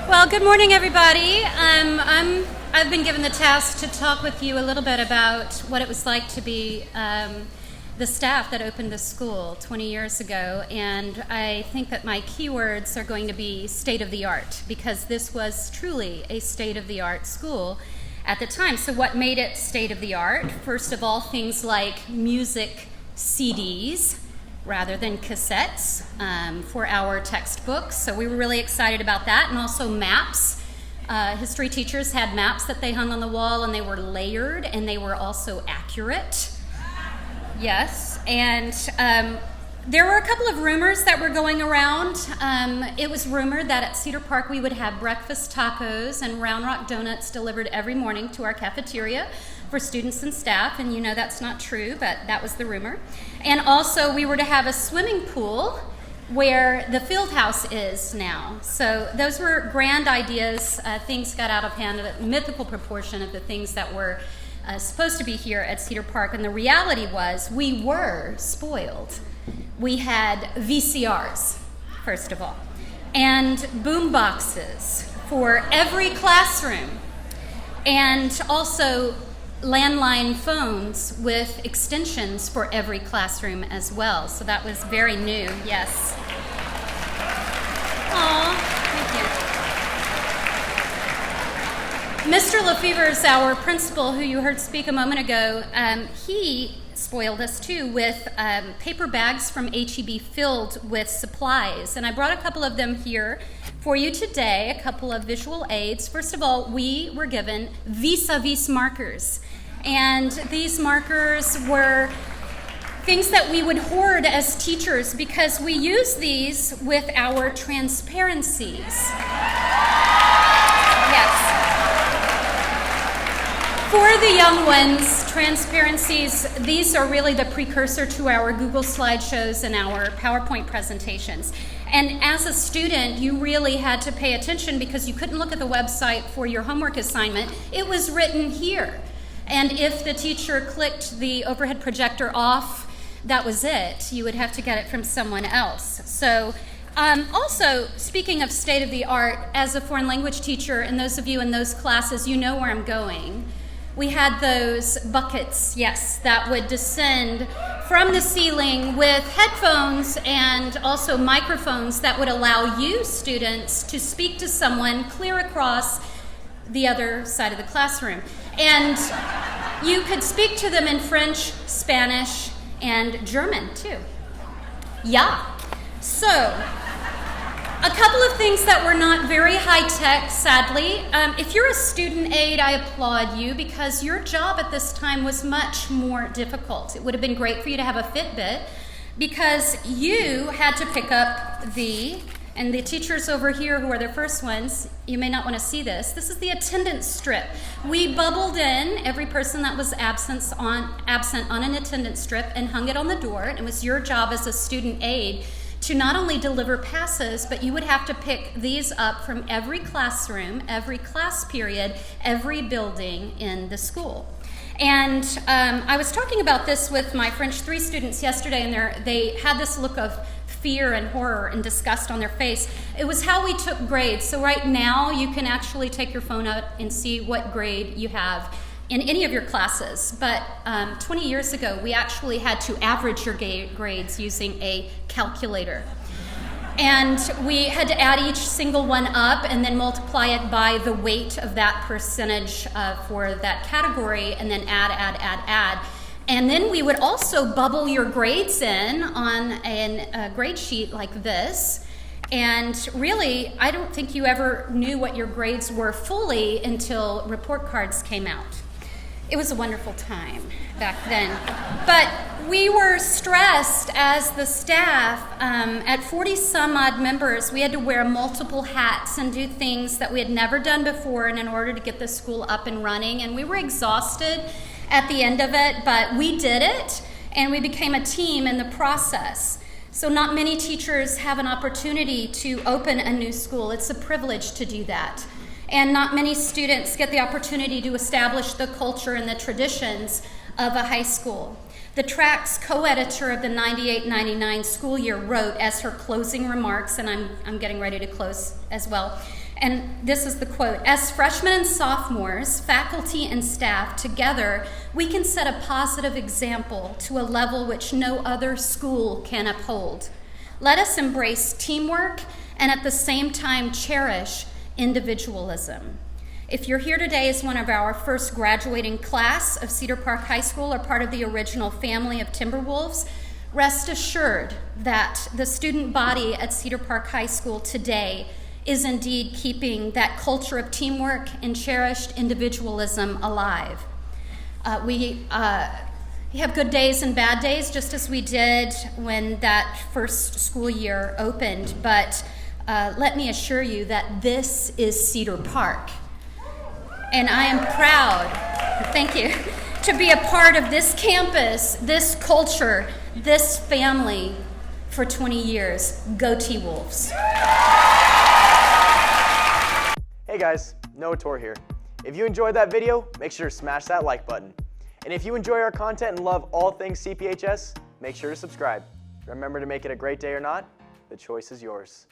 Well, good morning, everybody. I've been given the task to talk with you a little bit about what it was like to be the staff that opened the school 20 years ago, and I think that my keywords are going to be state-of-the-art, because this was truly a state-of-the-art school at the time. So what made it state-of-the-art? First of all, things like music CDs rather than cassettes for our textbooks. So we were really excited about that. And also maps. History teachers had maps that they hung on the wall, and they were layered, and they were also accurate. Yes, and there were a couple of rumors that were going around. It was rumored that at Cedar Park we would have breakfast tacos and Round Rock donuts delivered every morning to our cafeteria for students and staff, and you know that's not true, but that was the rumor. And also we were to have a swimming pool where the field house is now. So those were grand ideas. Things got out of hand, a mythical proportion of the things that were supposed to be here at Cedar Park, and the reality was we were spoiled. We had VCRs, first of all, and boom boxes for every classroom, and also landline phones with extensions for every classroom as well. So that was very new, yes. Aw, thank you. Mr. Lefevre is our principal, who you heard speak a moment ago. He spoiled us too with paper bags from HEB filled with supplies. And I brought a couple of them here for you today, a couple of visual aids. First of all, we were given vis-a-vis markers. And these markers were things that we would hoard as teachers because we use these with our transparencies. Yes. For the young ones, transparencies, these are really the precursor to our Google slideshows and our PowerPoint presentations. And as a student, you really had to pay attention because you couldn't look at the website for your homework assignment. It was written here. And if the teacher clicked the overhead projector off, that was it. You would have to get it from someone else. So also, speaking of state-of-the-art, as a foreign language teacher, and those of you in those classes, you know where I'm going. We had those buckets, yes, that would descend from the ceiling with headphones and also microphones that would allow you students to speak to someone clear across the other side of the classroom. And you could speak to them in French, Spanish, and German too. Yeah. So, a couple of things that were not very high-tech, sadly. If you're a student aide, I applaud you because your job at this time was much more difficult. It would have been great for you to have a Fitbit because you had to pick up and the teachers over here who are the first ones, you may not want to see this. This is the attendance strip. We bubbled in every person that was absent on an attendance strip and hung it on the door. And it was your job as a student aide to not only deliver passes, but you would have to pick these up from every classroom, every class period, every building in the school. And I was talking about this with my French 3 students yesterday, and they had this look of fear and horror and disgust on their face. It was how we took grades. So right now, you can actually take your phone out and see what grade you have in any of your classes. But 20 years ago, we actually had to average your grades using a calculator. And we had to add each single one up and then multiply it by the weight of that percentage for that category, and then add. And then we would also bubble your grades in on a grade sheet like this. And really, I don't think you ever knew what your grades were fully until report cards came out. It was a wonderful time back then. But we were stressed as the staff. At 40 some odd members, we had to wear multiple hats and do things that we had never done before in order to get the school up and running. And we were exhausted at the end of it, but we did it, and we became a team in the process. So not many teachers have an opportunity to open a new school. It's a privilege to do that. And not many students get the opportunity to establish the culture and the traditions of a high school. The track's co-editor of the 98-99 school year wrote as her closing remarks, and I'm getting ready to close as well. And this is the quote: "As freshmen and sophomores, faculty and staff, together, we can set a positive example to a level which no other school can uphold. Let us embrace teamwork and at the same time cherish individualism." If you're here today as one of our first graduating class of Cedar Park High School or part of the original family of Timberwolves, rest assured that the student body at Cedar Park High School today is indeed keeping that culture of teamwork and cherished individualism alive. We have good days and bad days, just as we did when that first school year opened, but let me assure you that this is Cedar Park. And I am proud, thank you, to be a part of this campus, this culture, this family for 20 years. Go T-Wolves. Hey guys, Noah Tor here. If you enjoyed that video, make sure to smash that like button. And if you enjoy our content and love all things CPHS, make sure to subscribe. Remember, to make it a great day or not, the choice is yours.